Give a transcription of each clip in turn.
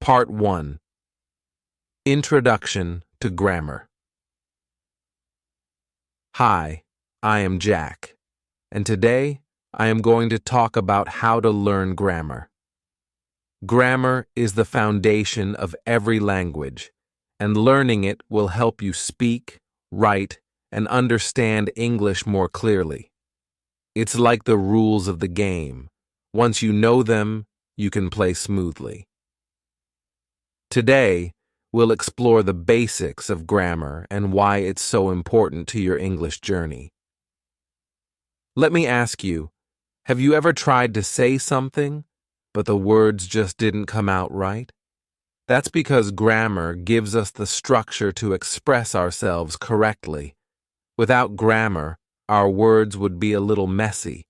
Part 1. Introduction to Grammar. Hi, I am Jack, and today I am going to talk about how to learn grammar. Grammar is the foundation of every language, and learning it will help you speak, write, and understand English more clearly. It's like the rules of the game. Once you know them, you can play smoothly. Today, we'll explore the basics of grammar and why it's so important to your English journey. Let me ask you, have you ever tried to say something, but the words just didn't come out right? That's because grammar gives us the structure to express ourselves correctly. Without grammar, our words would be a little messy.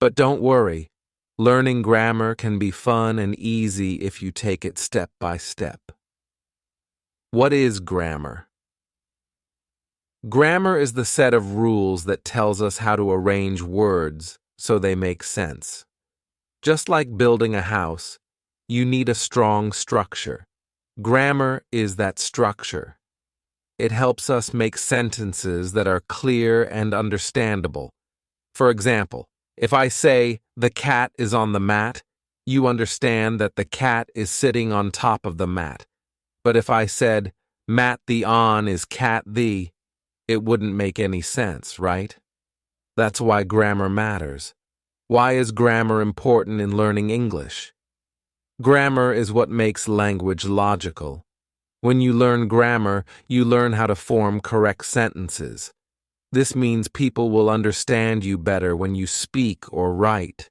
But don't worry, learning grammar can be fun and easy if you take it step by step. What is grammar? Grammar is the set of rules that tells us how to arrange words so they make sense. Just like building a house, you need a strong structure. Grammar is that structure. It helps us make sentences that are clear and understandable. For example, if I say, "The cat is on the mat," you understand that the cat is sitting on top of the mat. But if I said, "Mat the on is cat the," it wouldn't make any sense, right? That's why grammar matters. Why is grammar important in learning English? Grammar is what makes language logical. When you learn grammar, you learn how to form correct sentences. This means people will understand you better when you speak or write.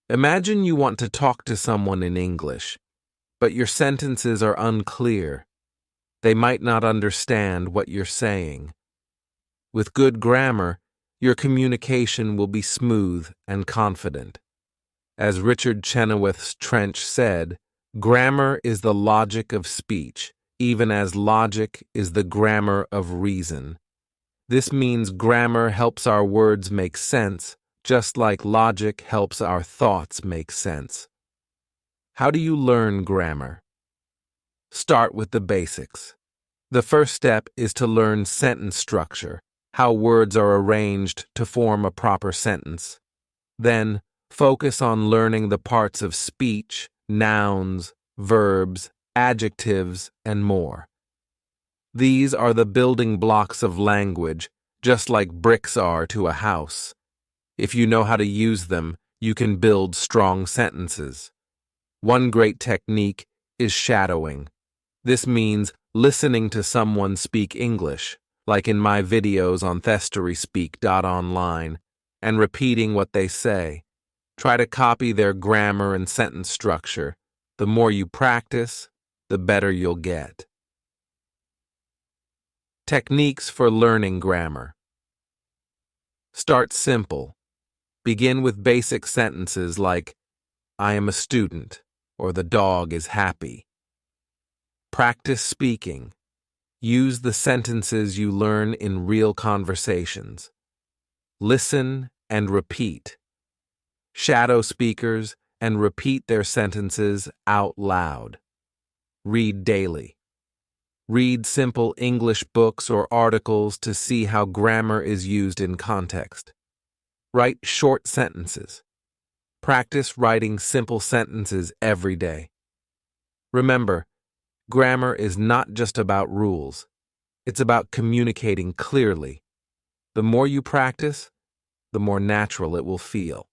Imagine you want to talk to someone in English, but your sentences are unclear. They might not understand what you're saying. With good grammar, your communication will be smooth and confident. As Richard Chenoweth's Trench said, grammar is the logic of speech, even as logic is the grammar of reason. This means grammar helps our words make sense, just like logic helps our thoughts make sense. How do you learn grammar? Start with the basics. The first step is to learn sentence structure, how words are arranged to form a proper sentence. Then, focus on learning the parts of speech, nouns, verbs, adjectives, and more. These are the building blocks of language, just like bricks are to a house. If you know how to use them, you can build strong sentences. One great technique is shadowing. This means listening to someone speak English, like in my videos on thestoryspeak.online, and repeating what they say. Try to copy their grammar and sentence structure. The more you practice, the better you'll get. Techniques for learning grammar. Start simple. Begin with basic sentences like, "I am a student," or "the dog is happy." Practice speaking. Use the sentences you learn in real conversations. Listen and repeat. Shadow speakers and repeat their sentences out loud. Read daily. Read simple English books or articles to see how grammar is used in context. Write short sentences. Practice writing simple sentences every day. Remember, grammar is not just about rules. It's about communicating clearly. The more you practice, the more natural it will feel.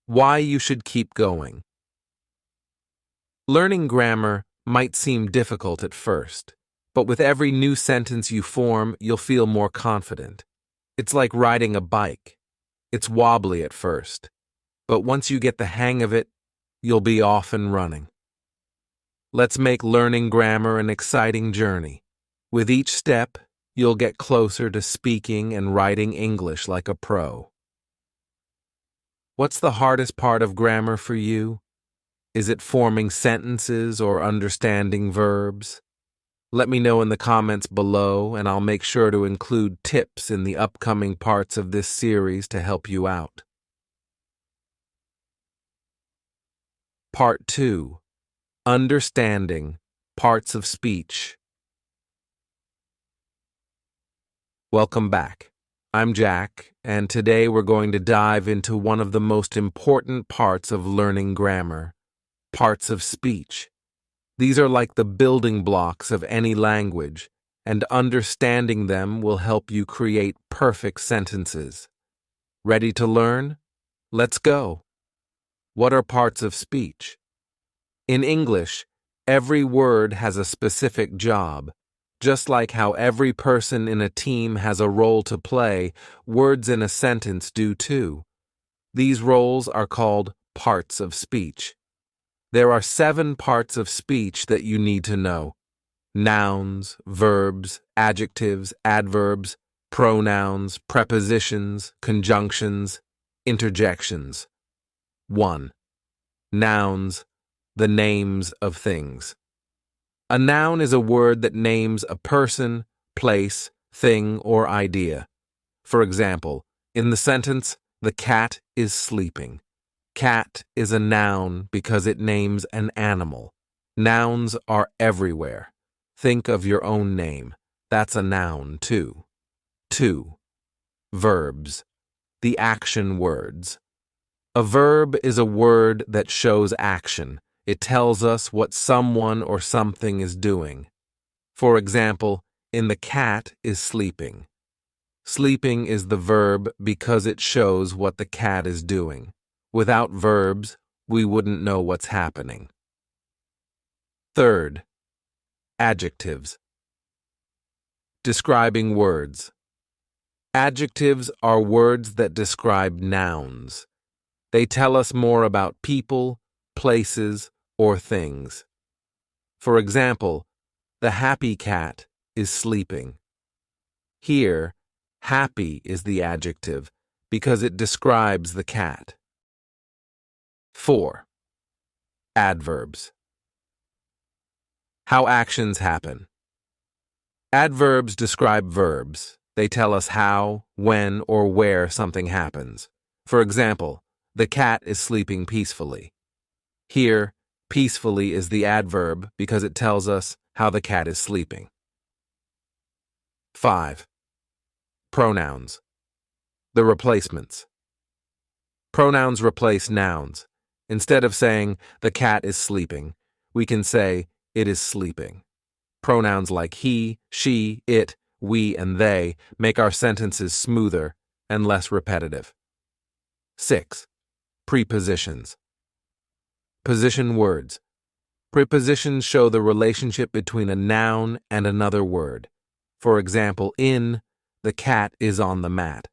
Why you should keep going. Learning grammar might seem difficult at first, but with every new sentence you form, you'll feel more confident. It's like riding a bike. It's wobbly at first, but once you get the hang of it, you'll be off and running. Let's make learning grammar an exciting journey. With each step, you'll get closer to speaking and writing English like a pro. What's the hardest part of grammar for you? Is it forming sentences or understanding verbs? Let me know in the comments below, and I'll make sure to include tips in the upcoming parts of this series to help you out. Part 2. Understanding parts of speech. Welcome back. I'm Jack, and today we're going to dive into one of the most important parts of learning grammar, parts of speech. These are like the building blocks of any language, and understanding them will help you create perfect sentences. Ready to learn? Let's go. What are parts of speech? In English, every word has a specific job. Just like how every person in a team has a role to play, words in a sentence do too. These roles are called parts of speech. There are 7 parts of speech that you need to know: nouns, verbs, adjectives, adverbs, pronouns, prepositions, conjunctions, interjections. 1. Nouns, the names of things. A noun is a word that names a person, place, thing, or idea. For example, in the sentence, "The cat is sleeping." Cat is a noun because it names an animal. Nouns are everywhere. Think of your own name. That's a noun, too. 2. Verbs, the action words. A verb is a word that shows action. It tells us what someone or something is doing. For example, in "the cat is sleeping." Sleeping is the verb because it shows what the cat is doing. Without verbs, we wouldn't know what's happening. 3. Adjectives. Describing words. Adjectives are words that describe nouns. They tell us more about people, places, or things. For example, "The happy cat is sleeping." Here, happy is the adjective because it describes the cat. 4. Adverbs. How actions happen. Adverbs describe verbs. They tell us how, when, or where something happens. For example, "The cat is sleeping peacefully." Here, peacefully is the adverb because it tells us how the cat is sleeping. 5. Pronouns. The replacements. Pronouns replace nouns. Instead of saying, "The cat is sleeping," we can say, "It is sleeping." Pronouns like he, she, it, we, and they make our sentences smoother and less repetitive. 6. Prepositions. Position words. Prepositions show the relationship between a noun and another word. For example, in "the cat is on the mat."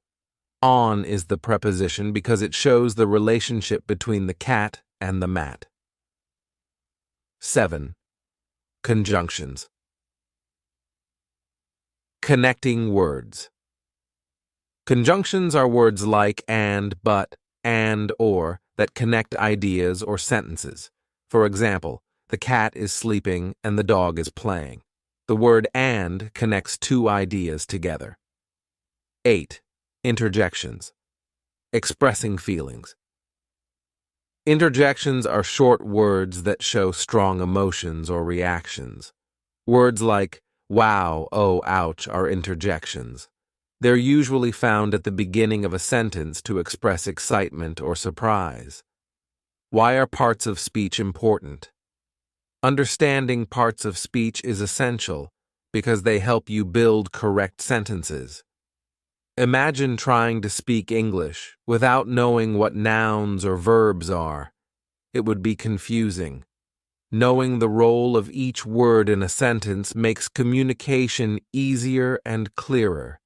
On is the preposition because it shows the relationship between the cat and the mat. 7. Conjunctions. Connecting words. Conjunctions are words like and, but, and, or that connect ideas or sentences. For example, "The cat is sleeping and the dog is playing." The word "and" connects 2 ideas together. 8. Interjections. Expressing feelings. Interjections are short words that show strong emotions or reactions. Words like "wow," "oh," "ouch" are interjections. They're usually found at the beginning of a sentence to express excitement or surprise. Why are parts of speech important? Understanding parts of speech is essential because they help you build correct sentences. Imagine trying to speak English without knowing what nouns or verbs are. It would be confusing. Knowing the role of each word in a sentence makes communication easier and clearer.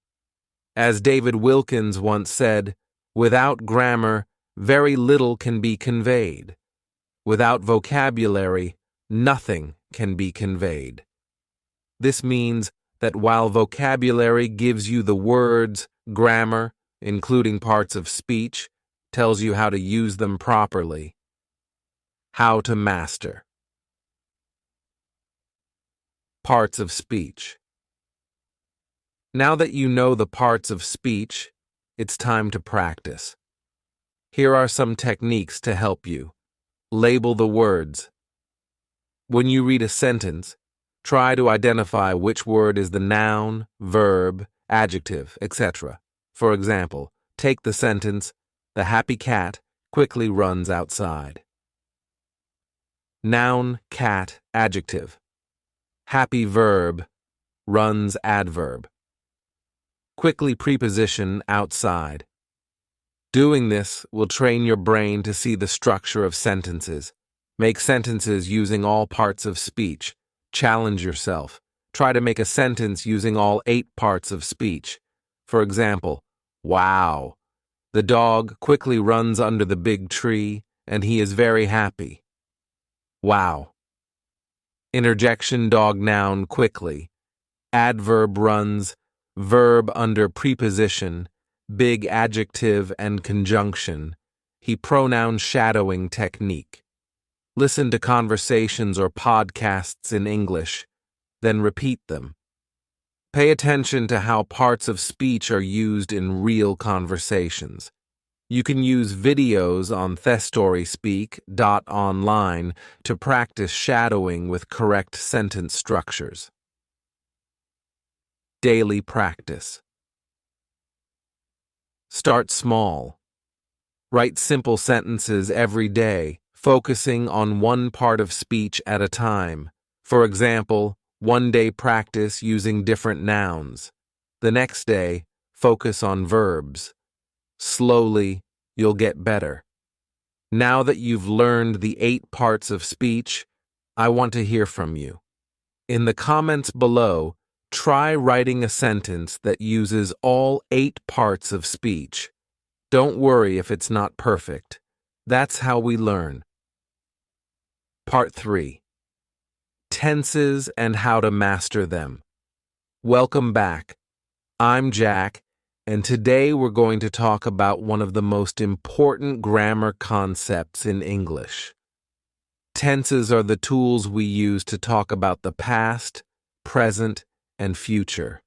As David Wilkins once said, "Without grammar, very little can be conveyed. Without vocabulary, nothing can be conveyed." This means that while vocabulary gives you the words, grammar, including parts of speech, tells you how to use them properly. How to master. Parts of speech. Now that you know the parts of speech, it's time to practice. Here are some techniques to help you. Label the words. When you read a sentence, try to identify which word is the noun, verb, adjective, etc. For example, take the sentence, "The happy cat quickly runs outside." Noun, cat, adjective. Happy verb, runs adverb. Quickly preposition outside. Doing this will train your brain to see the structure of sentences. Make sentences using all parts of speech. Challenge yourself. Try to make a sentence using all 8 parts of speech. For example, wow. The dog quickly runs under the big tree, and he is very happy. Wow. Interjection dog noun quickly. Adverb runs, verb under preposition, big adjective and conjunction. He pronoun shadowing technique. Listen to conversations or podcasts in English, then repeat them. Pay attention to how parts of speech are used in real conversations. You can use videos on thestoryspeak.online to practice shadowing with correct sentence structures. Daily practice. Start small. Write simple sentences every day, focusing on one part of speech at a time. For example, one day practice using different nouns. The next day, focus on verbs. Slowly, you'll get better. Now that you've learned the 8 parts of speech, I want to hear from you. In the comments below, try writing a sentence that uses all 8 parts of speech. Don't worry if it's not perfect. That's how we learn. Part 3. Tenses and how to master them. Welcome back. I'm Jack, and today we're going to talk about one of the most important grammar concepts in English. Tenses are the tools we use to talk about the past, present, and future.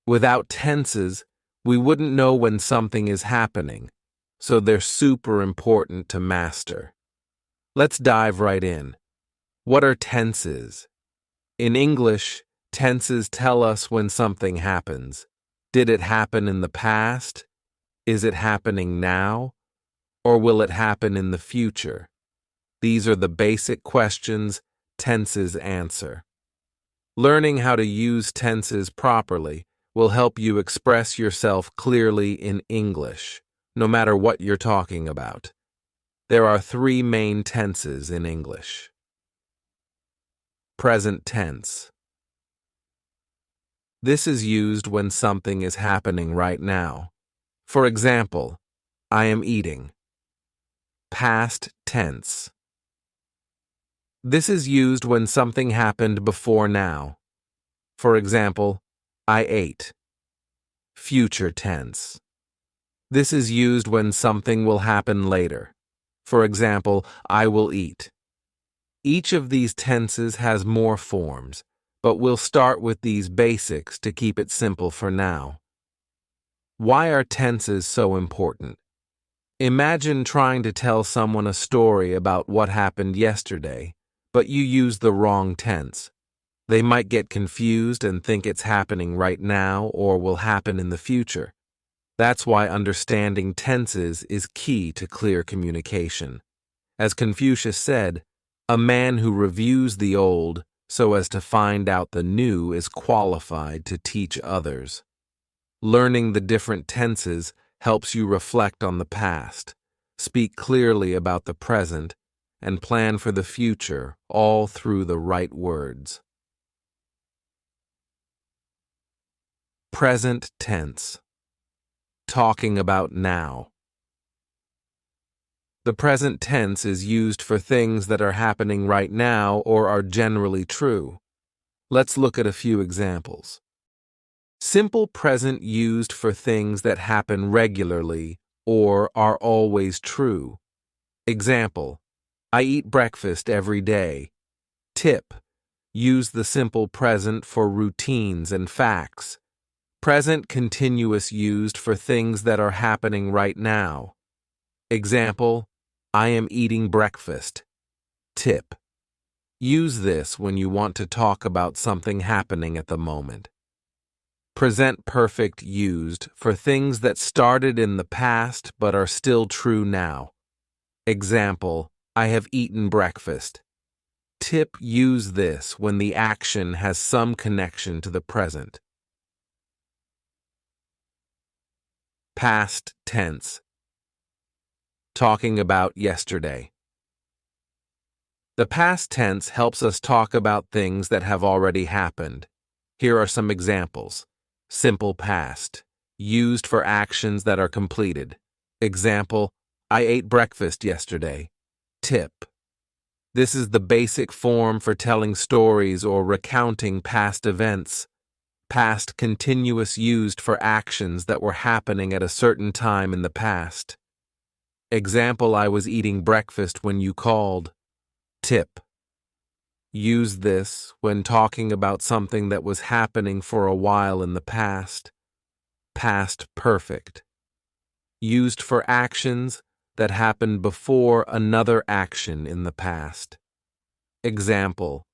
Without tenses, we wouldn't know when something is happening, so they're super important to master. Let's dive right in. What are tenses? In English, tenses tell us when something happens. Did it happen in the past? Is it happening now? Or will it happen in the future? These are the basic questions tenses answer. Learning how to use tenses properly will help you express yourself clearly in English, no matter what you're talking about. There are 3 main tenses in English. Present tense. This is used when something is happening right now. For example, I am eating. Past tense. This is used when something happened before now. For example, I ate. Future tense. This is used when something will happen later. For example, I will eat. Each of these tenses has more forms, but we'll start with these basics to keep it simple for now. Why are tenses so important? Imagine trying to tell someone a story about what happened yesterday, but you use the wrong tense. They might get confused and think it's happening right now or will happen in the future. That's why understanding tenses is key to clear communication. As Confucius said, a man who reviews the old so as to find out the new is qualified to teach others. Learning the different tenses helps you reflect on the past, speak clearly about the present, and plan for the future, all through the right words. Present tense. Talking about now. The present tense is used for things that are happening right now or are generally true. Let's look at a few examples. Simple present used for things that happen regularly or are always true. Example, I eat breakfast every day. Tip, use the simple present for routines and facts. Present continuous used for things that are happening right now. Example, I am eating breakfast. Tip: use this when you want to talk about something happening at the moment. Present perfect used for things that started in the past but are still true now. Example: I have eaten breakfast. Tip: use this when the action has some connection to the present. Past tense. Talking about yesterday. The past tense helps us talk about things that have already happened. Here are some examples. Simple past, used for actions that are completed. Example: I ate breakfast yesterday. Tip: this is the basic form for telling stories or recounting past events. Past continuous used for actions that were happening at a certain time in the past. Example: I was eating breakfast when you called. Tip: use this when talking about something that was happening for a while in the past. Past perfect, used for actions that happened before another action in the past. Example: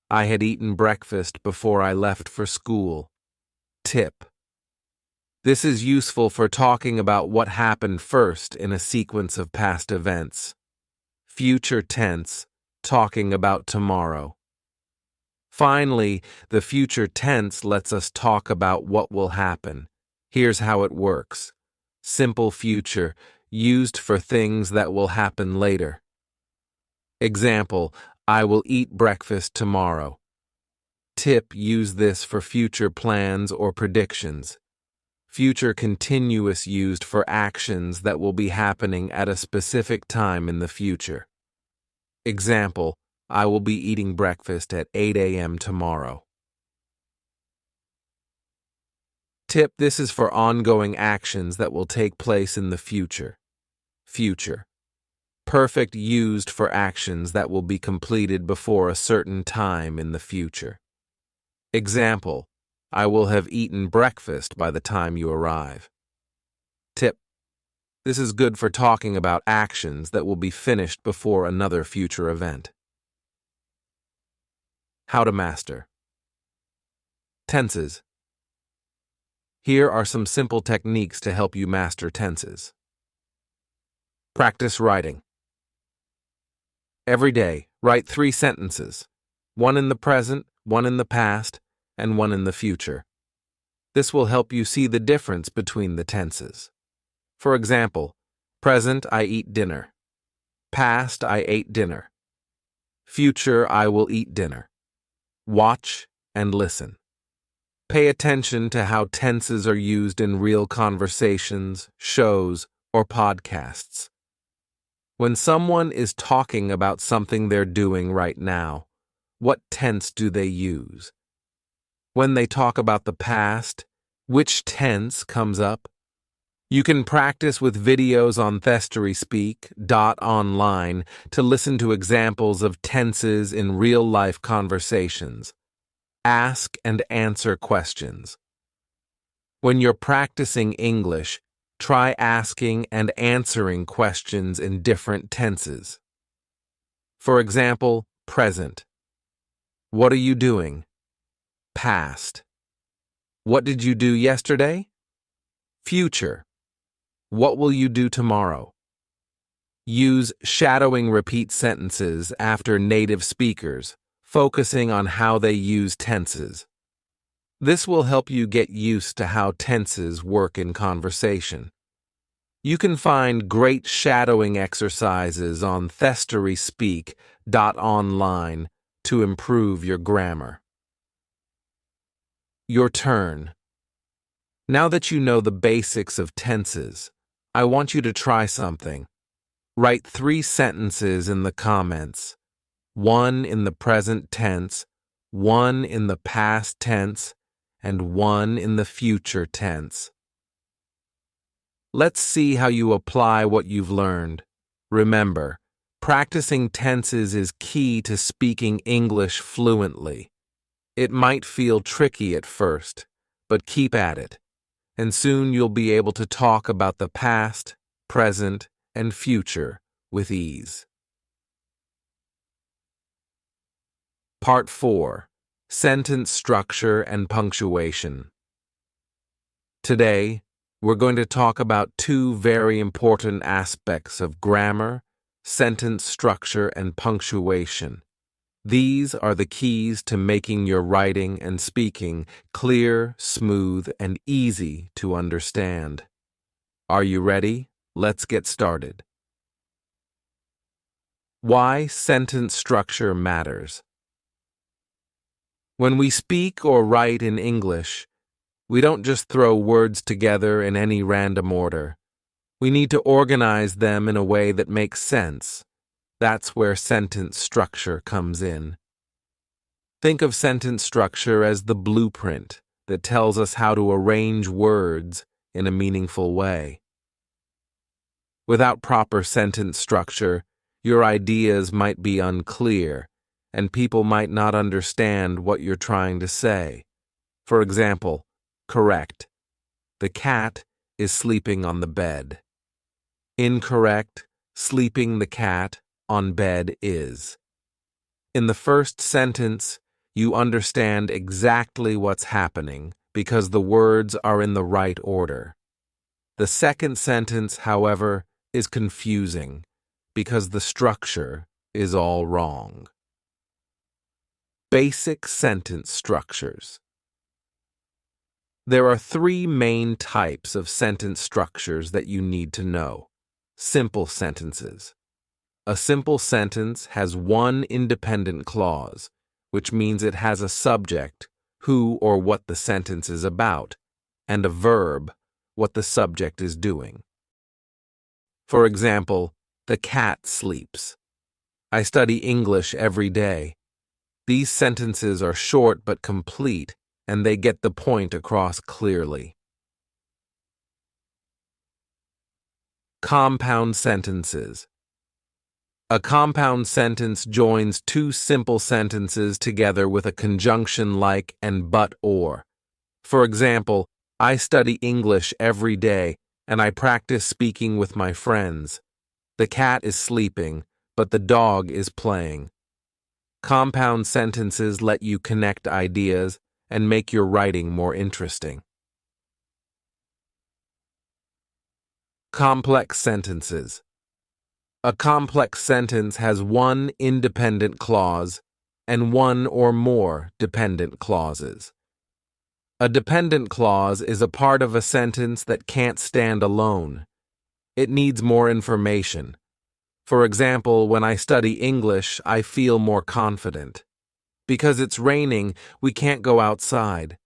I had eaten breakfast before I left for school. Tip: this is useful for talking about what happened first in a sequence of past events. Future tense, talking about tomorrow. Finally, the future tense lets us talk about what will happen. Here's how it works. Simple future, used for things that will happen later. Example: I will eat breakfast tomorrow. Tip: use this for future plans or predictions. Future continuous, used for actions that will be happening at a specific time in the future. Example: I will be eating breakfast at 8 a.m. tomorrow. Tip: this is for ongoing actions that will take place in the future. Future. Perfect, used for actions that will be completed before a certain time in the future. Example: I will have eaten breakfast by the time you arrive. Tip: this is good for talking about actions that will be finished before another future event. How to master. Tenses. Here are some simple techniques to help you master tenses. Practice writing. Every day, write 3 sentences, one in the present, one in the past, and one in the future. This will help you see the difference between the tenses. For example, present: I eat dinner. Past: I ate dinner. Future: I will eat dinner. Watch and listen. Pay attention to how tenses are used in real conversations, shows, or podcasts. When someone is talking about something they're doing right now, what tense do they use? When they talk about the past, which tense comes up? You can practice with videos on thestoryspeak.online to listen to examples of tenses in real-life conversations. Ask and answer questions. When you're practicing English, try asking and answering questions in different tenses. For example, present: what are you doing? Past: what did you do yesterday? Future: what will you do tomorrow? Use shadowing repeat sentences after native speakers, focusing on how they use tenses. This will help you get used to how tenses work in conversation. You can find great shadowing exercises on thestoryspeak.online to improve your grammar. Your turn. Now that you know the basics of tenses, I want you to try something. Write 3 sentences in the comments. 1 in the present tense, 1 in the past tense, and 1 in the future tense. Let's see how you apply what you've learned. Remember, practicing tenses is key to speaking English fluently. It might feel tricky at first, but keep at it, and soon you'll be able to talk about the past, present, and future with ease. Part 4. Sentence Structure and Punctuation. Today, we're going to talk about two very important aspects of grammar, sentence structure, and punctuation. These are the keys to making your writing and speaking clear, smooth, and easy to understand. Are you ready? Let's get started. Why sentence structure matters. When we speak or write in English, we don't just throw words together in any random order. We need to organize them in a way that makes sense. That's where sentence structure comes in. Think of sentence structure as the blueprint that tells us how to arrange words in a meaningful way. Without proper sentence structure, your ideas might be unclear, and people might not understand what you're trying to say. For example, correct. The cat is sleeping on the bed. Incorrect. Sleeping the cat on bed is. In the first sentence, you understand exactly what's happening because the words are in the right order. The second sentence, however, is confusing because the structure is all wrong. Basic sentence structures. There are three main types of sentence structures that you need to know. Simple sentences. A simple sentence has one independent clause, which means it has a subject, who or what the sentence is about, and a verb, what the subject is doing. For example, the cat sleeps. I study English every day. These sentences are short but complete, and they get the point across clearly. Compound sentences. A compound sentence joins two simple sentences together with a conjunction like and but or. For example, I study English every day, and I practice speaking with my friends. The cat is sleeping, but the dog is playing. Compound sentences let you connect ideas and make your writing more interesting. Complex sentences. A complex sentence has one independent clause and one or more dependent clauses. A dependent clause is a part of a sentence that can't stand alone. It needs more information. For example, when I study English, I feel more confident. Because it's raining, we can't go outside.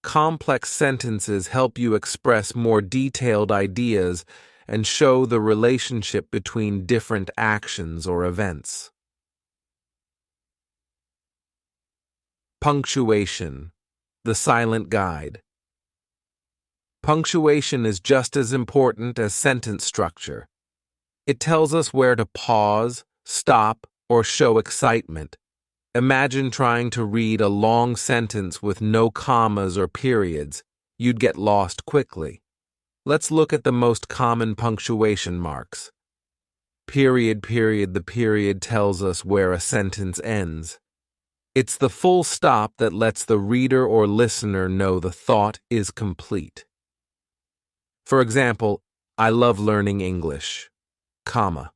Complex sentences help you express more detailed ideas and show the relationship between different actions or events. Punctuation, the silent guide. Punctuation is just as important as sentence structure. It tells us where to pause, stop, or show excitement. Imagine trying to read a long sentence with no commas or periods. You'd get lost quickly. Let's look at the most common punctuation marks. Period. The period tells us where a sentence ends. It's the full stop that lets the reader or listener know the thought is complete. For example, I love learning English, comma.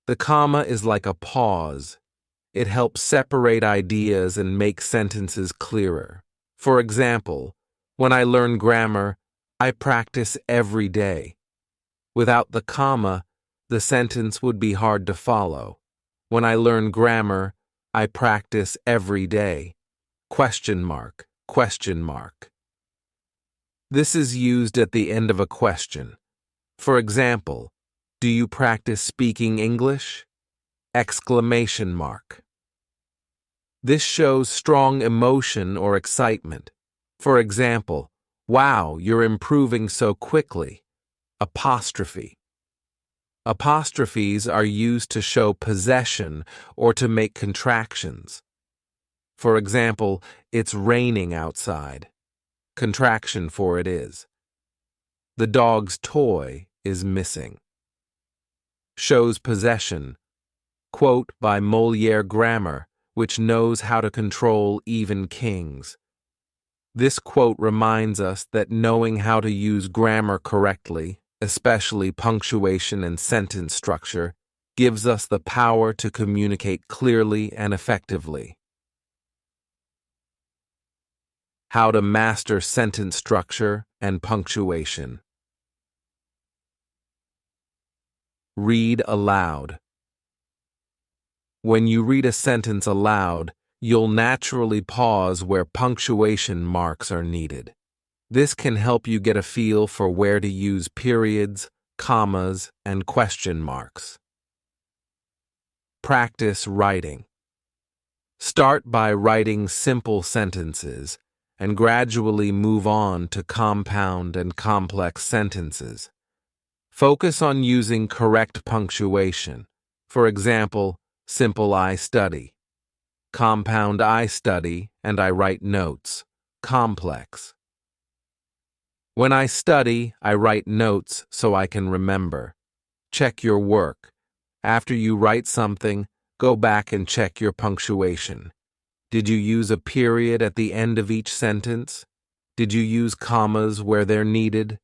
The comma is like a pause. It helps separate ideas and make sentences clearer. For example, when I learn grammar, I practice every day. Without the comma, the sentence would be hard to follow. When I learn grammar, I practice every day. Question mark. This is used at the end of a question. For example, do you practice speaking English? Exclamation mark. This shows strong emotion or excitement. For example, wow, you're improving so quickly. Apostrophe. Apostrophes are used to show possession or to make contractions. For example, it's raining outside. Contraction for it is. The dog's toy is missing. Shows possession. Quote by Molière Grammar, which knows how to control even kings. This quote reminds us that knowing how to use grammar correctly, especially punctuation and sentence structure, gives us the power to communicate clearly and effectively. How to master sentence structure and punctuation. Read aloud. When you read a sentence aloud, you'll naturally pause where punctuation marks are needed. This can help you get a feel for where to use periods, commas, and question marks. Practice writing. Start by writing simple sentences and gradually move on to compound and complex sentences. Focus on using correct punctuation. For example, simple I study. Compound I study and I write notes. Complex. When I study, I write notes so I can remember. Check your work. After you write something, go back and check your punctuation. Did you use a period at the end of each sentence? Did you use commas where they're needed?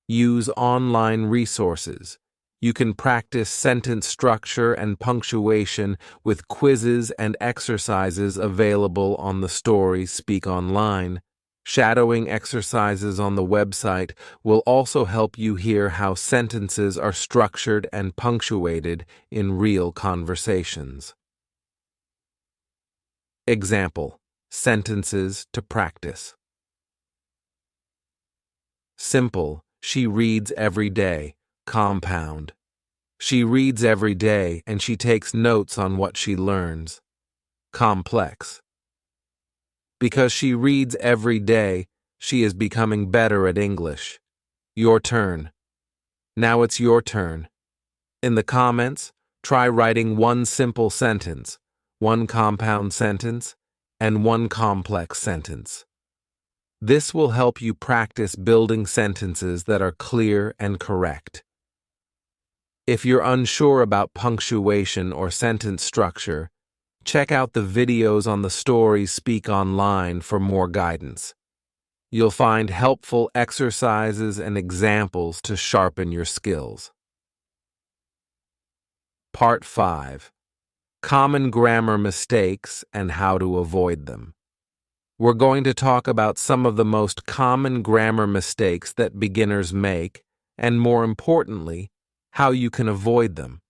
Use online resources. You can practice sentence structure and punctuation with quizzes and exercises available on the Story Speak Online. Shadowing exercises on the website will also help you hear how sentences are structured and punctuated in real conversations. Example: sentences to practice. Simple: she reads every day. Compound: she reads every day and she takes notes on what she learns. Complex: because she reads every day, she is becoming better at English. Your turn. Now it's your turn. In the comments, try writing one simple sentence, one compound sentence, and one complex sentence. This will help you practice building sentences that are clear and correct. If you're unsure about punctuation or sentence structure, check out the videos on the Story Speak Online for more guidance. You'll find helpful exercises and examples to sharpen your skills. Part 5. Common grammar mistakes and how to avoid them. We're going to talk about some of the most common grammar mistakes that beginners make, and more importantly, how you can avoid them.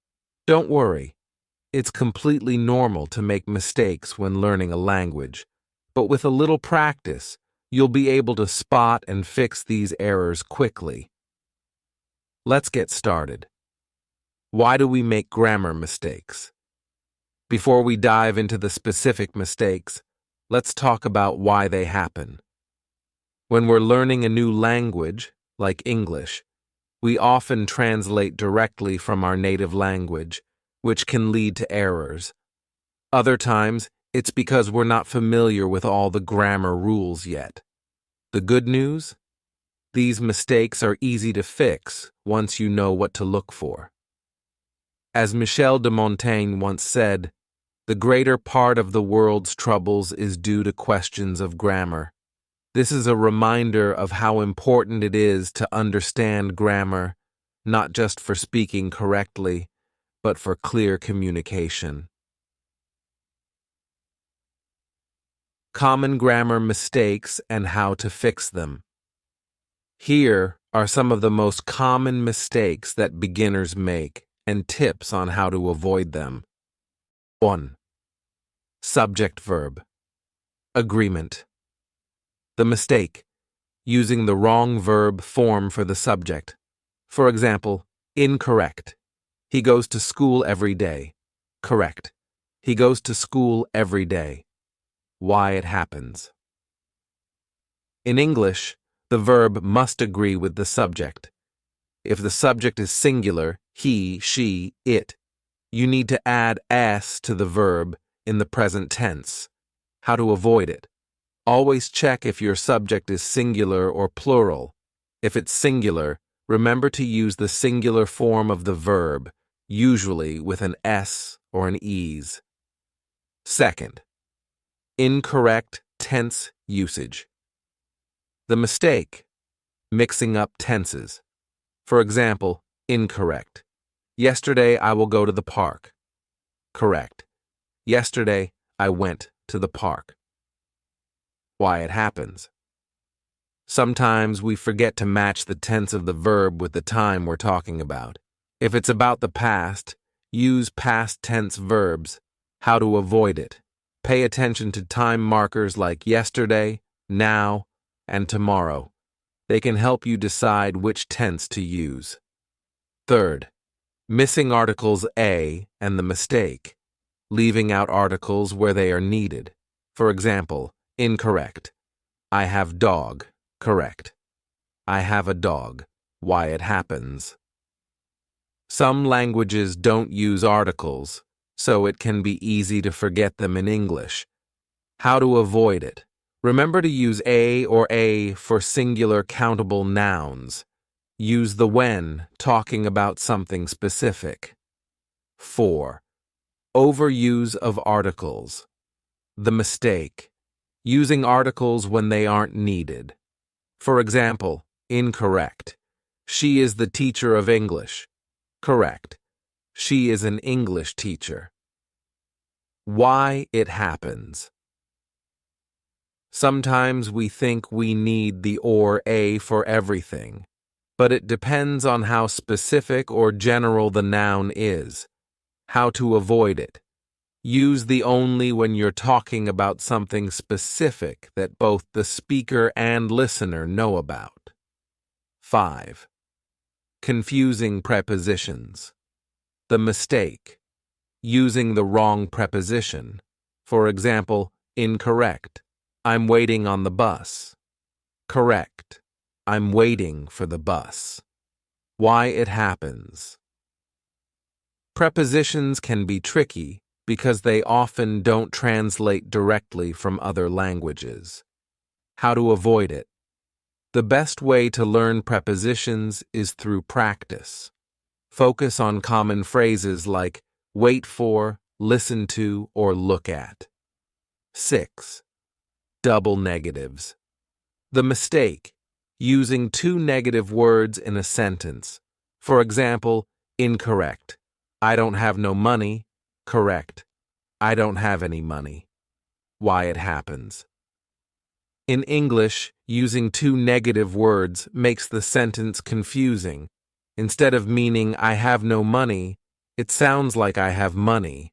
Don't worry, it's completely normal to make mistakes when learning a language, but with a little practice, you'll be able to spot and fix these errors quickly. Let's get started. Why do we make grammar mistakes? Before we dive into the specific mistakes, let's talk about why they happen. When we're learning a new language, like English, we often translate directly from our native language, which can lead to errors. Other times, it's because we're not familiar with all the grammar rules yet. The good news? These mistakes are easy to fix once you know what to look for. As Michel de Montaigne once said, "The greater part of the world's troubles is due to questions of grammar." This is a reminder of how important it is to understand grammar, not just for speaking correctly, but for clear communication. Common grammar mistakes and how to fix them. Here are some of the most common mistakes that beginners make and tips on how to avoid them. 1. Subject-verb. Agreement. The mistake: using the wrong verb form for the subject. For example, incorrect. He goes to school every day. Correct. He goes to school every day. Why it happens. In English, the verb must agree with the subject. If the subject is singular, he, she, it, you need to add s to the verb in the present tense. How to avoid it? Always check if your subject is singular or plural. If it's singular, remember to use the singular form of the verb, usually with an s or an es. Second, incorrect tense usage. The mistake, mixing up tenses. For example, incorrect. Yesterday I will go to the park. Correct. Yesterday I went to the park. Why it happens. Sometimes we forget to match the tense of the verb with the time we're talking about. If it's about the past, use past tense verbs. How to avoid it. Pay attention to time markers like yesterday, now, and tomorrow. They can help you decide which tense to use. Third, missing articles a and the mistake, leaving out articles where they are needed. For example, incorrect. I have dog. Correct. I have a dog. Why it happens. Some languages don't use articles, so it can be easy to forget them in English. How to avoid it. Remember to use a or a for singular countable nouns. Use the when talking about something specific. 4. Overuse of articles. The mistake. Using articles when they aren't needed. For example, incorrect. She is the teacher of English. Correct. She is an English teacher. Why it happens. Sometimes we think we need the or a for everything, but it depends on how specific or general the noun is. How to avoid it. Use the only when you're talking about something specific that both the speaker and listener know about. 5. Confusing prepositions. The mistake. Using the wrong preposition. For example, incorrect. I'm waiting on the bus. Correct. I'm waiting for the bus. Why it happens. Prepositions can be tricky because they often don't translate directly from other languages. How to avoid it. The best way to learn prepositions is through practice. Focus on common phrases like wait for, listen to, or look at. 6. Double negatives. The mistake. Using two negative words in a sentence. For example, incorrect. I don't have no money. Correct. I don't have any money. Why it happens. In English, using two negative words makes the sentence confusing. Instead of meaning I have no money, it sounds like I have money.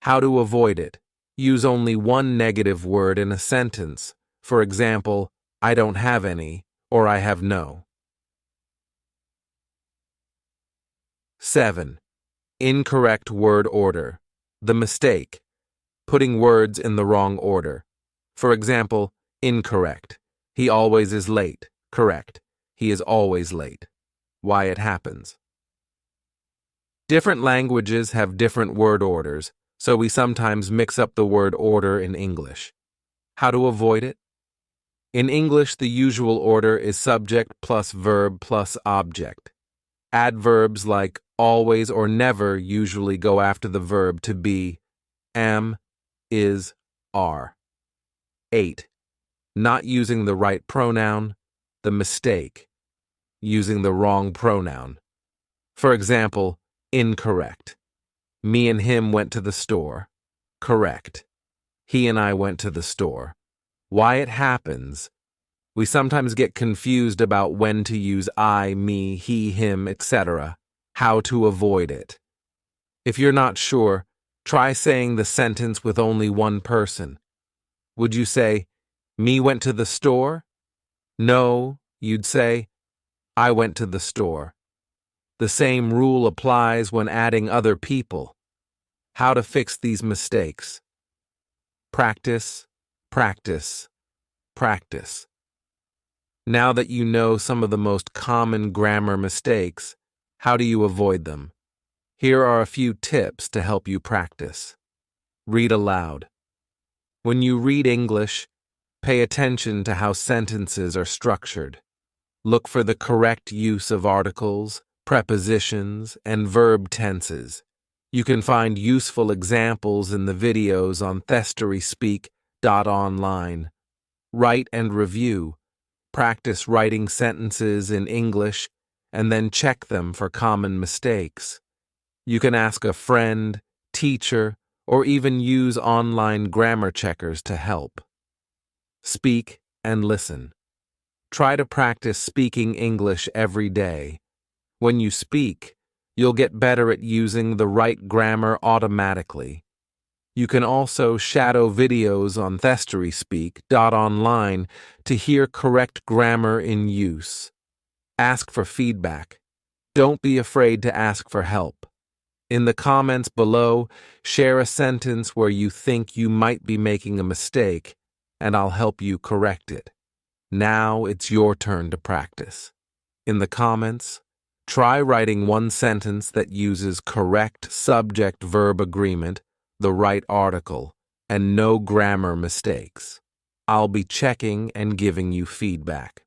How to avoid it. Use only one negative word in a sentence. For example, I don't have any, or I have no. 7. Incorrect word order. The mistake. Putting words in the wrong order. For example, incorrect. He always is late. Correct. He is always late. Why it happens. Different languages have different word orders, so we sometimes mix up the word order in English. How to avoid it? In English, the usual order is subject plus verb plus object. Adverbs like always or never usually go after the verb to be, am, is, are. 8. Not using the right pronoun, the mistake. Using the wrong pronoun. For example, incorrect. Me and him went to the store. Correct. He and I went to the store. Why it happens. We sometimes get confused about when to use I, me, he, him, etc. How to avoid it. If you're not sure, try saying the sentence with only one person. Would you say, me went to the store? No, you'd say, I went to the store. The same rule applies when adding other people. How to fix these mistakes. Practice, practice, practice. Now that you know some of the most common grammar mistakes, how do you avoid them? Here are a few tips to help you practice. Read aloud. When you read English, pay attention to how sentences are structured. Look for the correct use of articles, prepositions, and verb tenses. You can find useful examples in the videos on thestoryspeak.online. Write and review. Practice writing sentences in English and then check them for common mistakes. You can ask a friend, teacher, or even use online grammar checkers to help. Speak and listen. Try to practice speaking English every day. When you speak, you'll get better at using the right grammar automatically. You can also shadow videos on thestoryspeak.online to hear correct grammar in use. Ask for feedback. Don't be afraid to ask for help. In the comments below, share a sentence where you think you might be making a mistake, and I'll help you correct it. Now it's your turn to practice. In the comments, try writing one sentence that uses correct subject-verb agreement, the right article, and no grammar mistakes. I'll be checking and giving you feedback.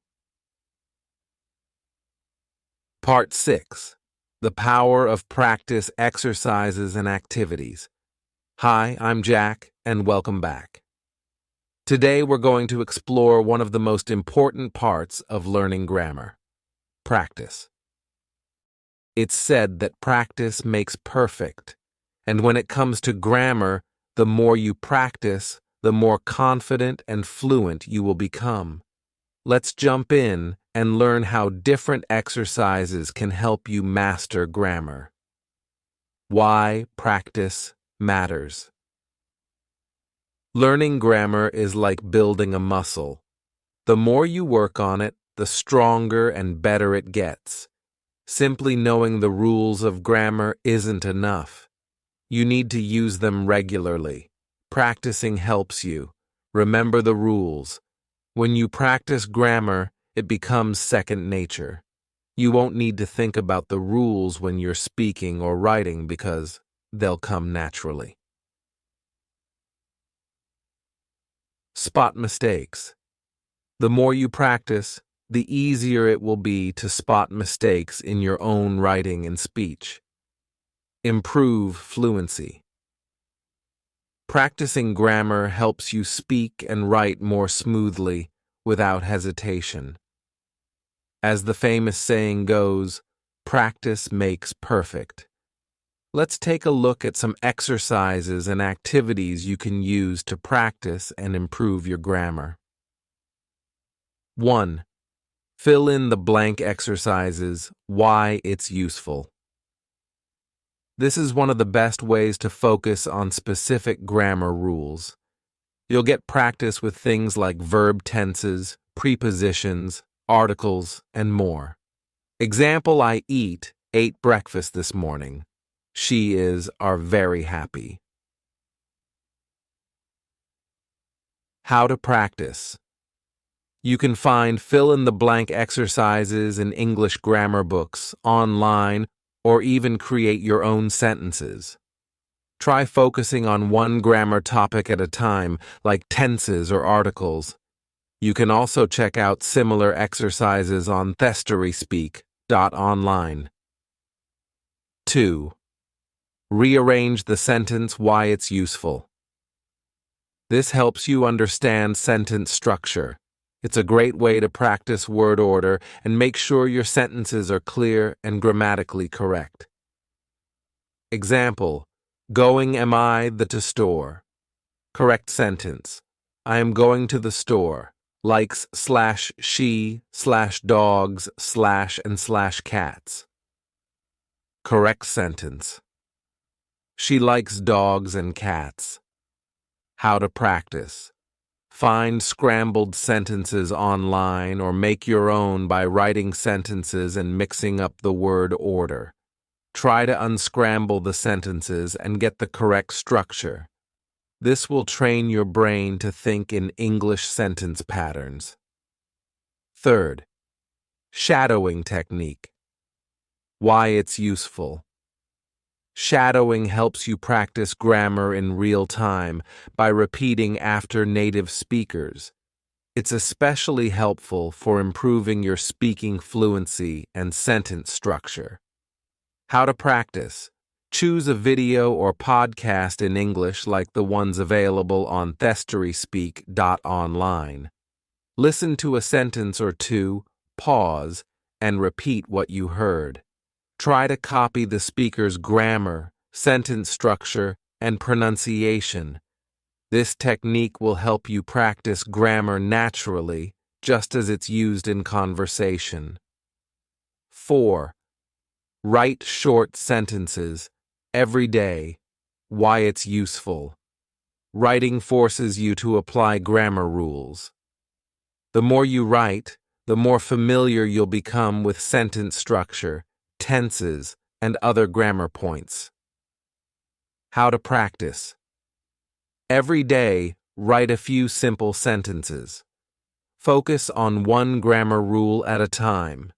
Part 6. The Power of Practice Exercises and Activities. Hi, I'm Jack, and welcome back. Today we're going to explore one of the most important parts of learning grammar: practice. It's said that practice makes perfect, and when it comes to grammar, the more you practice, the more confident and fluent you will become. Let's jump in and learn how different exercises can help you master grammar. Why practice matters. Learning grammar is like building a muscle. The more you work on it, the stronger and better it gets. Simply knowing the rules of grammar isn't enough. You need to use them regularly. Practicing helps you. Remember the rules. When you practice grammar, it becomes second nature. You won't need to think about the rules when you're speaking or writing because they'll come naturally. Spot mistakes. The more you practice, the easier it will be to spot mistakes in your own writing and speech. Improve fluency. Practicing grammar helps you speak and write more smoothly without hesitation. As the famous saying goes, practice makes perfect. Let's take a look at some exercises and activities you can use to practice and improve your grammar. 1. Fill in the blank exercises, why it's useful. This is one of the best ways to focus on specific grammar rules. You'll get practice with things like verb tenses, prepositions, articles, and more. Example: I ate breakfast this morning. She are very happy. How to practice. You can find fill-in-the-blank exercises in English grammar books, online, or even create your own sentences. Try focusing on one grammar topic at a time, like tenses or articles. You can also check out similar exercises on thestoryspeak.online. 2. Rearrange the sentence why it's useful. This helps you understand sentence structure. It's a great way to practice word order and make sure your sentences are clear and grammatically correct. Example: going am I to store. Correct sentence: I am going to the store. Likes /she/dogs/ and /cats. Correct sentence: she likes dogs and cats. How to practice. Find scrambled sentences online or make your own by writing sentences and mixing up the word order. Try to unscramble the sentences and get the correct structure. This will train your brain to think in English sentence patterns. 3. Shadowing technique. Why it's useful. Shadowing helps you practice grammar in real time by repeating after native speakers. It's especially helpful for improving your speaking fluency and sentence structure. How to practice. Choose a video or podcast in English like the ones available on thestoryspeak.online. Listen to a sentence or two, pause, and repeat what you heard. Try to copy the speaker's grammar, sentence structure, and pronunciation. This technique will help you practice grammar naturally, just as it's used in conversation. 4. Write short sentences every day. Why it's useful. Writing forces you to apply grammar rules. The more you write, the more familiar you'll become with sentence structure, tenses, and other grammar points. How to practice. Every day, write a few simple sentences. Focus on one grammar rule at a time.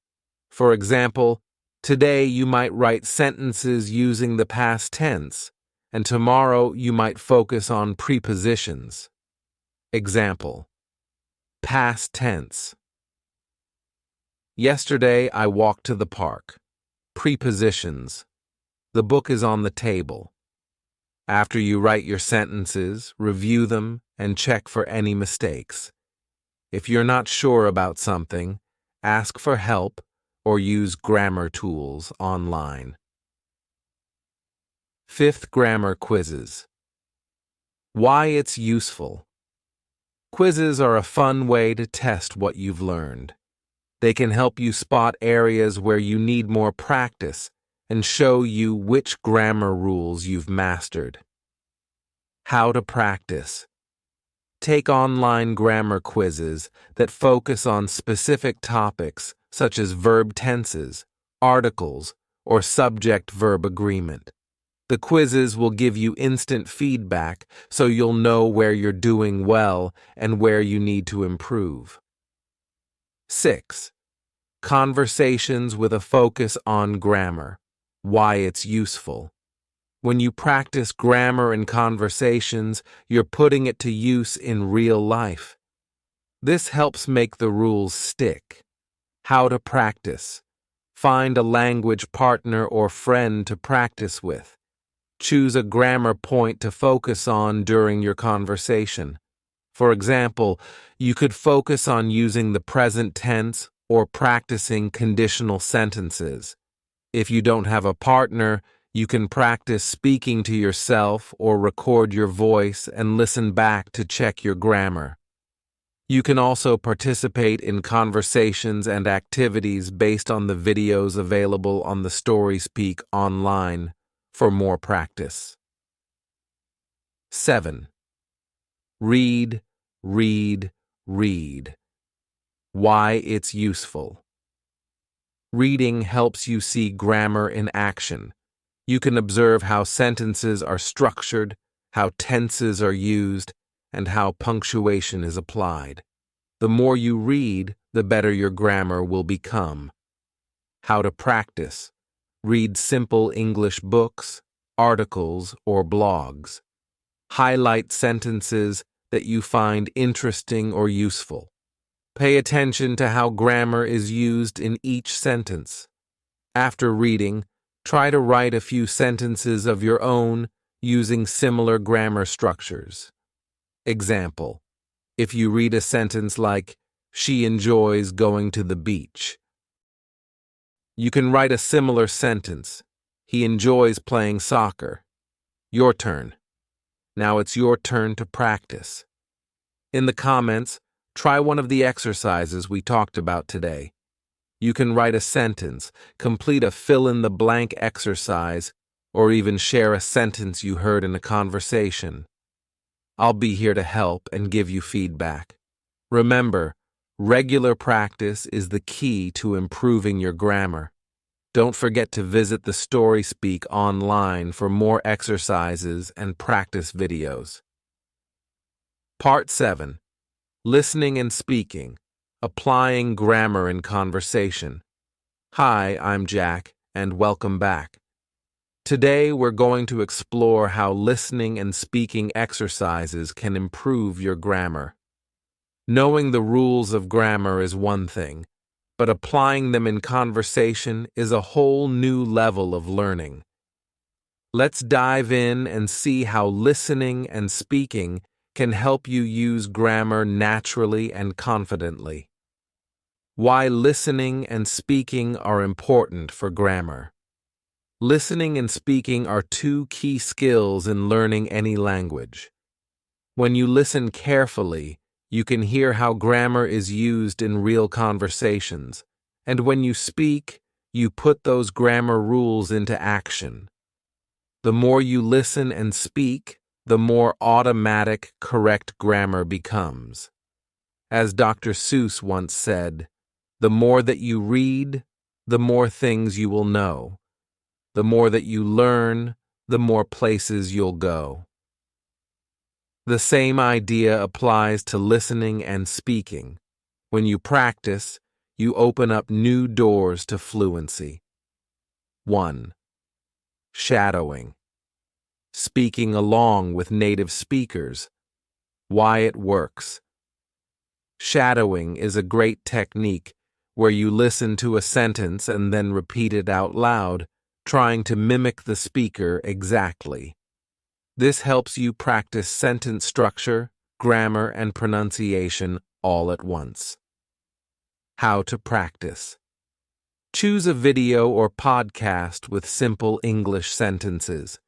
For example, today you might write sentences using the past tense, and tomorrow you might focus on prepositions. Example: past tense. Yesterday I walked to the park. Prepositions. The book is on the table. After you write your sentences, review them and check for any mistakes. If you're not sure about something, ask for help or use grammar tools online. 5th grammar quizzes. Why it's useful. Quizzes are a fun way to test what you've learned. They can help you spot areas where you need more practice and show you which grammar rules you've mastered. How to practice. Take online grammar quizzes that focus on specific topics such as verb tenses, articles, or subject-verb agreement. The quizzes will give you instant feedback so you'll know where you're doing well and where you need to improve. 6. Conversations with a focus on grammar. Why it's useful. When you practice grammar in conversations, you're putting it to use in real life. This helps make the rules stick. How to practice. Find a language partner or friend to practice with. Choose a grammar point to focus on during your conversation. For example, you could focus on using the present tense or practicing conditional sentences. If you don't have a partner, you can practice speaking to yourself or record your voice and listen back to check your grammar. You can also participate in conversations and activities based on the videos available on the StorySpeak online for more practice. 7. Read, read, read. Why it's useful. Reading helps you see grammar in action. You can observe how sentences are structured, how tenses are used, and how punctuation is applied. The more you read, the better your grammar will become. How to practice. Read simple English books, articles, or blogs. Highlight sentences that you find interesting or useful. Pay attention to how grammar is used in each sentence. After reading, try to write a few sentences of your own using similar grammar structures. Example: if you read a sentence like, "She enjoys going to the beach," you can write a similar sentence, "He enjoys playing soccer." Your turn. Now it's your turn to practice. In the comments, try one of the exercises we talked about today. You can write a sentence, complete a fill-in-the-blank exercise, or even share a sentence you heard in a conversation. I'll be here to help and give you feedback. Remember, regular practice is the key to improving your grammar. Don't forget to visit the StorySpeak online for more exercises and practice videos. Part 7. Listening and Speaking. Applying Grammar in Conversation. Hi, I'm Jack, and welcome back. Today we're going to explore how listening and speaking exercises can improve your grammar. Knowing the rules of grammar is one thing, but applying them in conversation is a whole new level of learning. Let's dive in and see how listening and speaking can help you use grammar naturally and confidently. Why listening and speaking are important for grammar. Listening and speaking are two key skills in learning any language. When you listen carefully, you can hear how grammar is used in real conversations, and when you speak, you put those grammar rules into action. The more you listen and speak, the more automatic, correct grammar becomes. As Dr. Seuss once said, the more that you read, the more things you will know. The more that you learn, the more places you'll go. The same idea applies to listening and speaking. When you practice, you open up new doors to fluency. 1. Shadowing. Speaking along with native speakers. Why it works. Shadowing is a great technique where you listen to a sentence and then repeat it out loud, trying to mimic the speaker exactly. This helps you practice sentence structure, grammar, and pronunciation all at once. How to practice. Choose a video or podcast with simple English sentences.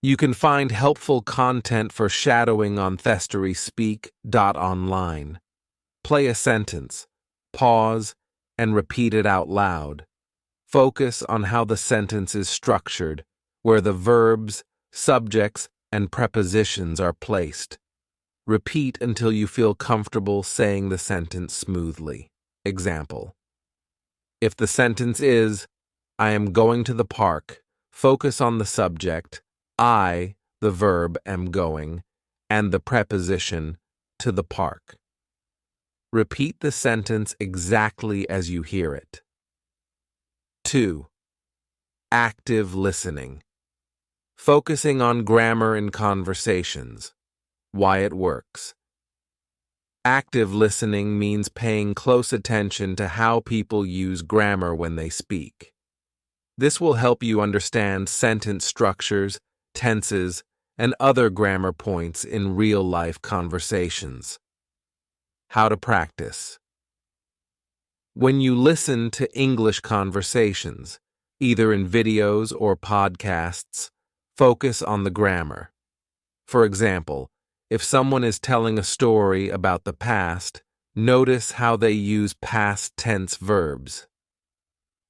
You can find helpful content for shadowing on thestoryspeak.online. Play a sentence, pause, and repeat it out loud. Focus on how the sentence is structured, where the verbs, subjects, and prepositions are placed. Repeat until you feel comfortable saying the sentence smoothly. Example. If the sentence is, I am going to the park, focus on the subject, I, the verb, am going, and the preposition, to the park. Repeat the sentence exactly as you hear it. 2. Active listening. Focusing on grammar in conversations. Why it works. Active listening means paying close attention to how people use grammar when they speak. This will help you understand sentence structures, tenses, and other grammar points in real-life conversations. How to practice. When you listen to English conversations, either in videos or podcasts, focus on the grammar. For example, if someone is telling a story about the past, notice how they use past tense verbs.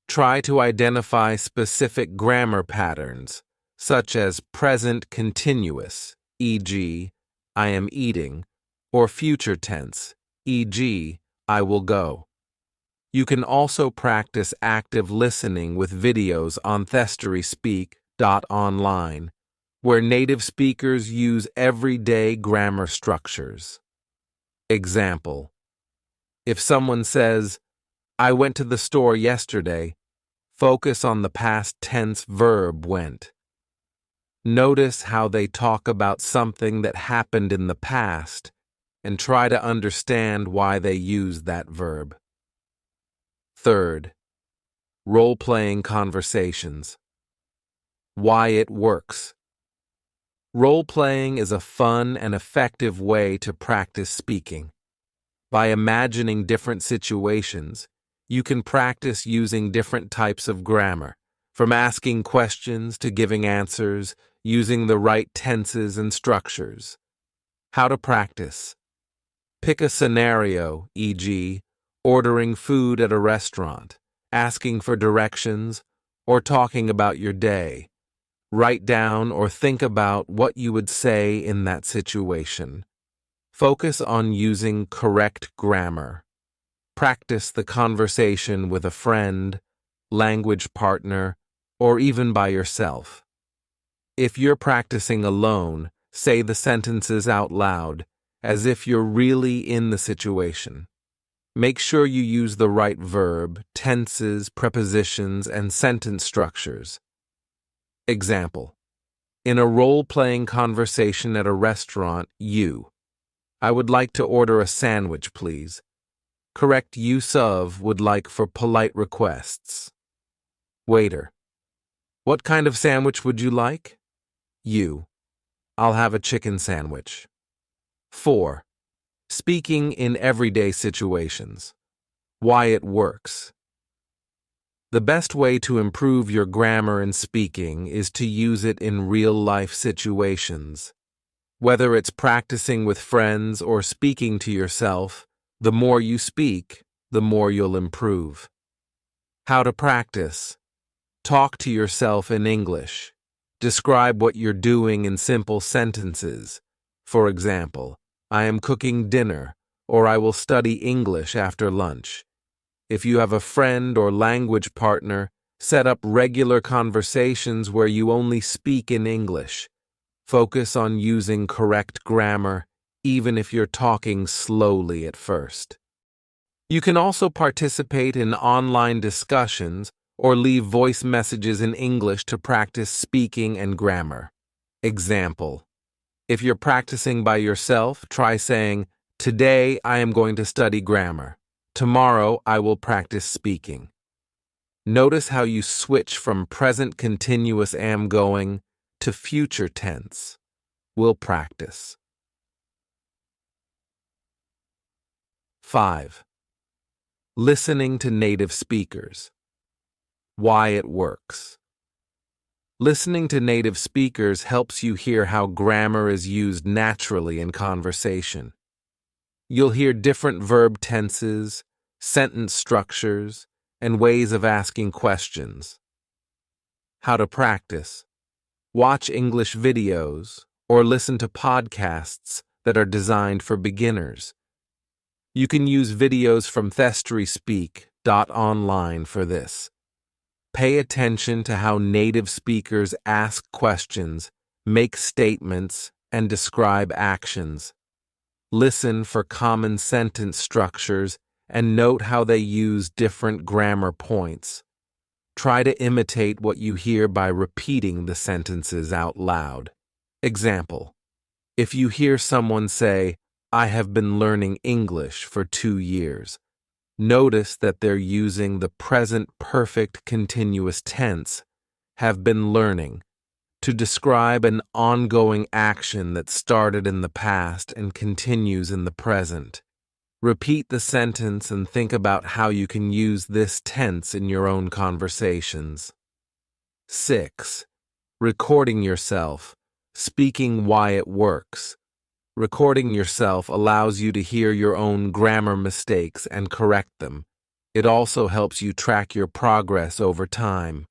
Try to identify specific grammar patterns, such as present continuous, e.g., I am eating, or future tense, e.g., I will go. You can also practice active listening with videos on thestoryspeak.online, where native speakers use everyday grammar structures. Example. If someone says, I went to the store yesterday, focus on the past tense verb went. Notice how they talk about something that happened in the past and try to understand why they use that verb. 3. Role-playing conversations. Why it works. Role-playing is a fun and effective way to practice speaking. By imagining different situations, you can practice using different types of grammar, from asking questions to giving answers, using the right tenses and structures. How to practice. Pick a scenario, e.g., ordering food at a restaurant, asking for directions, or talking about your day. Write down or think about what you would say in that situation. Focus on using correct grammar. Practice the conversation with a friend, language partner, or even by yourself. If you're practicing alone, say the sentences out loud, as if you're really in the situation. Make sure you use the right verb, tenses, prepositions, and sentence structures. Example. In a role-playing conversation at a restaurant, I would like to order a sandwich, please. Correct use of would like for polite requests. Waiter. What kind of sandwich would you like? You. I'll have a chicken sandwich. 4. Speaking in everyday situations. Why it works. The best way to improve your grammar and speaking is to use it in real-life situations. Whether it's practicing with friends or speaking to yourself, the more you speak, the more you'll improve. How to practice. Talk to yourself in English. Describe what you're doing in simple sentences. For example, I am cooking dinner, or I will study English after lunch. If you have a friend or language partner, set up regular conversations where you only speak in English. Focus on using correct grammar, even if you're talking slowly at first. You can also participate in online discussions or leave voice messages in English to practice speaking and grammar. Example: if you're practicing by yourself, try saying, "Today I am going to study grammar. Tomorrow I will practice speaking." Notice how you switch from present continuous am going to future tense. Will practice. 5. Listening to native speakers. Why it works. Listening to native speakers helps you hear how grammar is used naturally in conversation. You'll hear different verb tenses, sentence structures, and ways of asking questions. How to practice. Watch English videos or listen to podcasts that are designed for beginners. You can use videos from thestryspeak.online for this. Pay attention to how native speakers ask questions, make statements, and describe actions. Listen for common sentence structures and note how they use different grammar points. Try to imitate what you hear by repeating the sentences out loud. Example: if you hear someone say, "I have been learning English for 2 years," notice that they're using the present perfect continuous tense, have been learning, to describe an ongoing action that started in the past and continues in the present. Repeat the sentence and think about how you can use this tense in your own conversations. 6. Recording yourself, speaking why it works. Recording yourself allows you to hear your own grammar mistakes and correct them. It also helps you track your progress over time.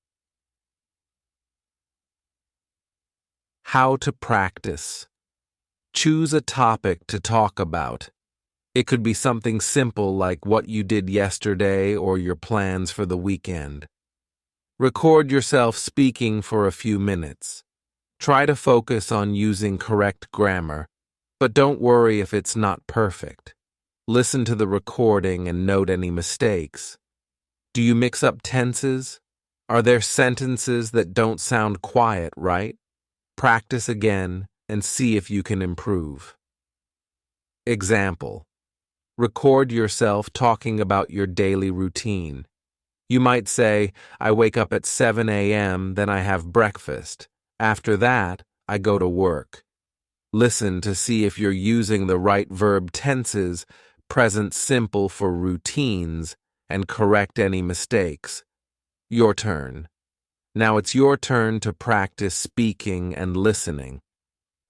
How to practice. Choose a topic to talk about. It could be something simple like what you did yesterday or your plans for the weekend. Record yourself speaking for a few minutes. Try to focus on using correct grammar, but don't worry if it's not perfect. Listen to the recording and note any mistakes. Do you mix up tenses? Are there sentences that don't sound quiet, right? Practice again and see if you can improve. Example: record yourself talking about your daily routine. You might say, "I wake up at 7 a.m., then I have breakfast. After that, I go to work." Listen to see if you're using the right verb tenses, present simple for routines, and correct any mistakes. Your turn. Now it's your turn to practice speaking and listening.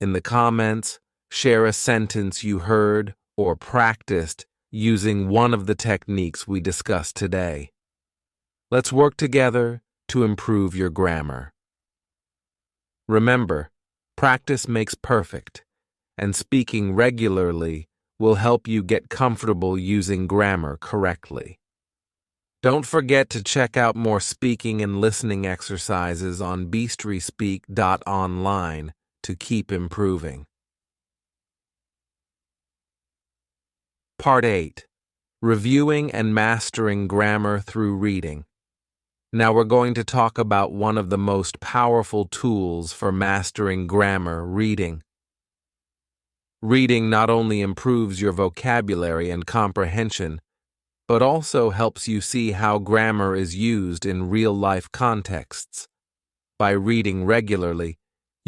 In the comments, share a sentence you heard or practiced using one of the techniques we discussed today. Let's work together to improve your grammar. Remember, practice makes perfect, and speaking regularly will help you get comfortable using grammar correctly. Don't forget to check out more speaking and listening exercises on thestryspeak.online to keep improving. Part 8. Reviewing and mastering grammar through reading. Now we're going to talk about one of the most powerful tools for mastering grammar: reading. Reading not only improves your vocabulary and comprehension, but also helps you see how grammar is used in real-life contexts. By reading regularly,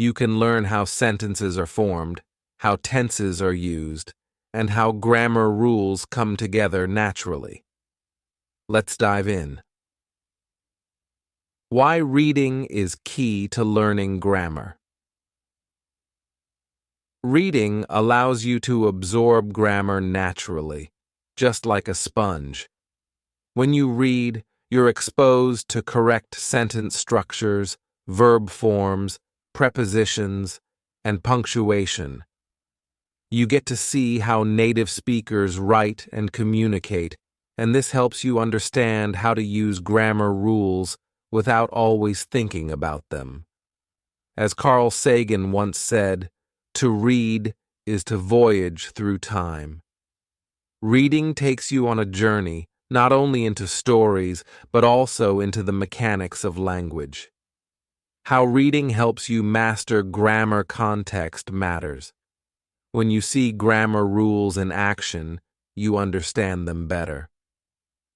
You can learn how sentences are formed, how tenses are used, and how grammar rules come together naturally. Let's dive in. Why reading is key to learning grammar. Reading allows you to absorb grammar naturally, just like a sponge. When you read, you're exposed to correct sentence structures, verb forms, prepositions, and punctuation. You get to see how native speakers write and communicate, and this helps you understand how to use grammar rules without always thinking about them. As Carl Sagan once said, "To read is to voyage through time." Reading takes you on a journey, not only into stories, but also into the mechanics of language. How reading helps you master grammar context matters. When you see grammar rules in action, you understand them better.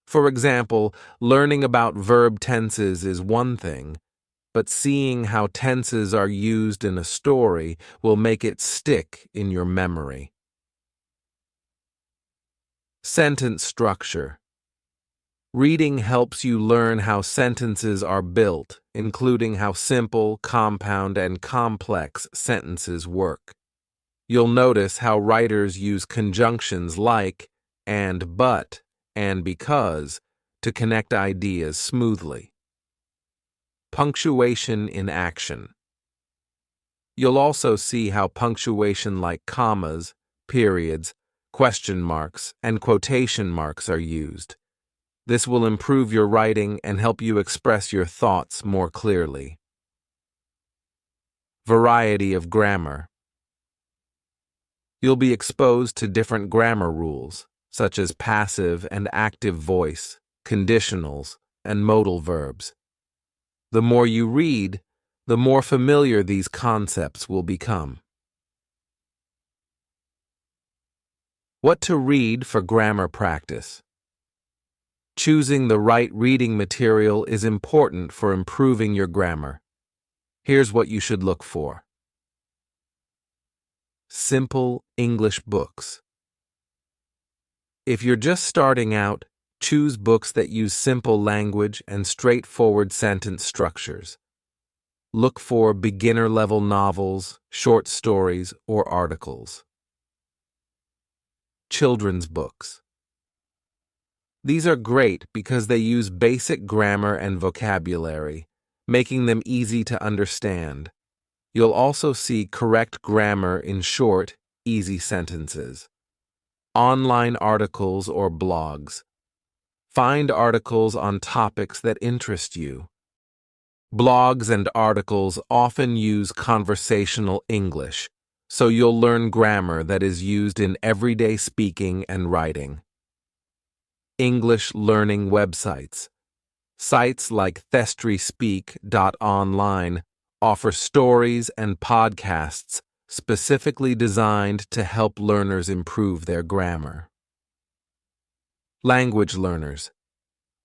For example, learning about verb tenses is one thing, but seeing how tenses are used in a story will make it stick in your memory. Sentence structure. Reading helps you learn how sentences are built, including how simple, compound, and complex sentences work. You'll notice how writers use conjunctions like and but and because to connect ideas smoothly. Punctuation in action. You'll also see how punctuation like commas, periods, question marks, and quotation marks are used. This will improve your writing and help you express your thoughts more clearly. Variety of grammar. You'll be exposed to different grammar rules, such as passive and active voice, conditionals, and modal verbs. The more you read, the more familiar these concepts will become. What to read for grammar practice. Choosing the right reading material is important for improving your grammar. Here's what you should look for. Simple English books. If you're just starting out, choose books that use simple language and straightforward sentence structures. Look for beginner-level novels, short stories, or articles. Children's books. These are great because they use basic grammar and vocabulary, making them easy to understand. You'll also see correct grammar in short, easy sentences. Online articles or blogs. Find articles on topics that interest you. Blogs and articles often use conversational English, so you'll learn grammar that is used in everyday speaking and writing. English learning websites. Sites like thestryspeak.online offer stories and podcasts specifically designed to help learners improve their grammar. Language learners.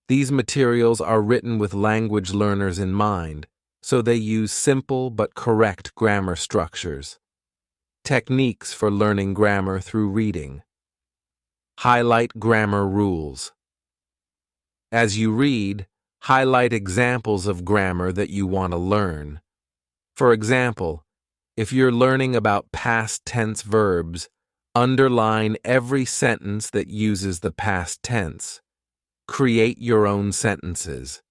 These materials are written with language learners in mind, so they use simple but correct grammar structures. Techniques for learning grammar through reading. Highlight grammar rules. As you read, highlight examples of grammar that you want to learn. For example, if you're learning about past tense verbs, underline every sentence that uses the past tense. Create your own sentences.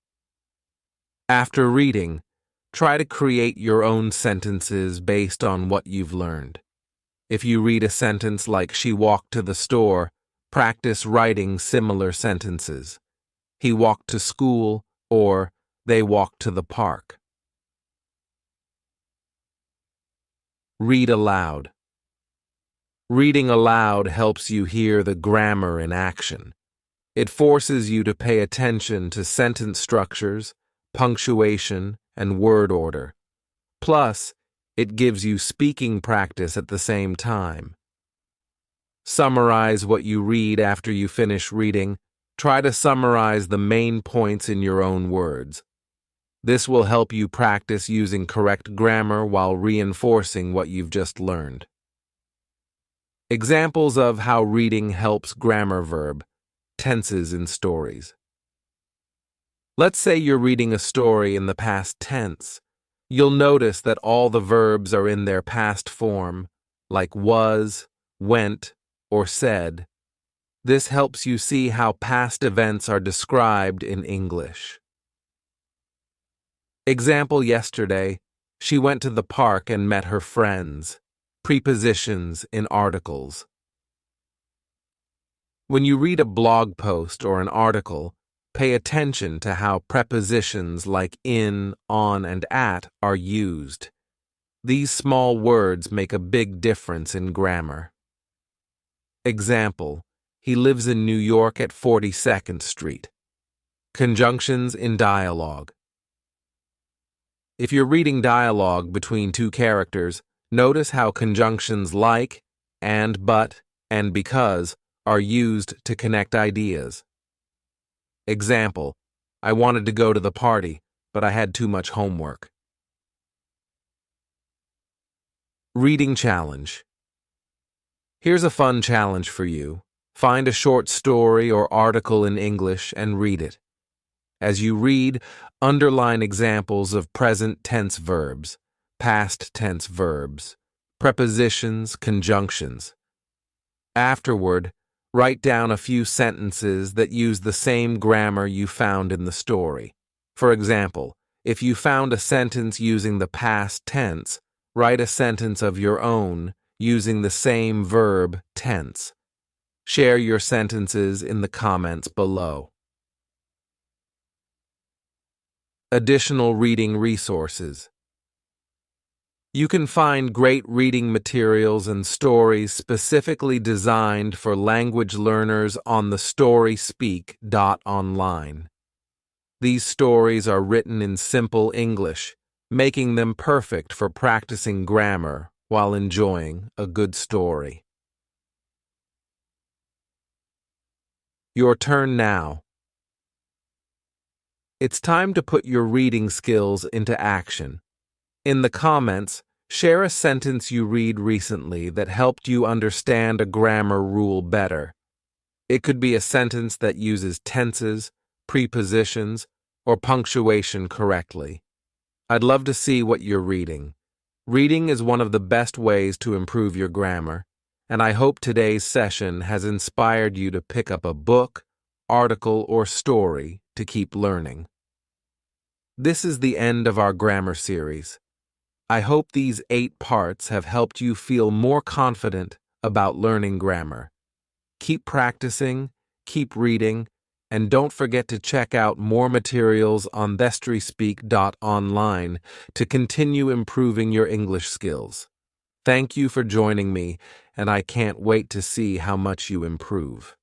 After reading, try to create your own sentences based on what you've learned. If you read a sentence like "She walked to the store," practice writing similar sentences. "He walked to school," or "They walked to the park." Read aloud. Reading aloud helps you hear the grammar in action. It forces you to pay attention to sentence structures, punctuation, and word order. Plus, it gives you speaking practice at the same time. Summarize what you read after you finish reading. Try to summarize the main points in your own words. This will help you practice using correct grammar while reinforcing what you've just learned. Examples of how reading helps grammar verb, tenses in stories. Let's say you're reading a story in the past tense. You'll notice that all the verbs are in their past form, like was, went, or said. This helps you see how past events are described in English. Example yesterday, she went to the park and met her friends. Prepositions in articles. When you read a blog post or an article, pay attention to how prepositions like in, on, and at are used. These small words make a big difference in grammar. Example, he lives in New York at 42nd Street. Conjunctions in dialogue. If you're reading dialogue between two characters, notice how conjunctions like, and but, and because are used to connect ideas. Example, I wanted to go to the party, but I had too much homework. Reading challenge. Here's a fun challenge for you. Find a short story or article in English and read it. As you read, underline examples of present tense verbs, past tense verbs, prepositions, conjunctions. Afterward, write down a few sentences that use the same grammar you found in the story. For example, if you found a sentence using the past tense, write a sentence of your own using the same verb tense. Share your sentences in the comments below. Additional reading resources. You can find great reading materials and stories specifically designed for language learners on the storyspeak.online. These stories are written in simple English, making them perfect for practicing grammar while enjoying a good story. Your turn now. It's time to put your reading skills into action. In the comments, share a sentence you read recently that helped you understand a grammar rule better. It could be a sentence that uses tenses, prepositions, or punctuation correctly. I'd love to see what you're reading. Reading is one of the best ways to improve your grammar, and I hope today's session has inspired you to pick up a book, article, or story to keep learning. This is the end of our grammar series. I hope these 8 parts have helped you feel more confident about learning grammar. Keep practicing, keep reading, and don't forget to check out more materials on storyspeak.online to continue improving your English skills. Thank you for joining me, and I can't wait to see how much you improve.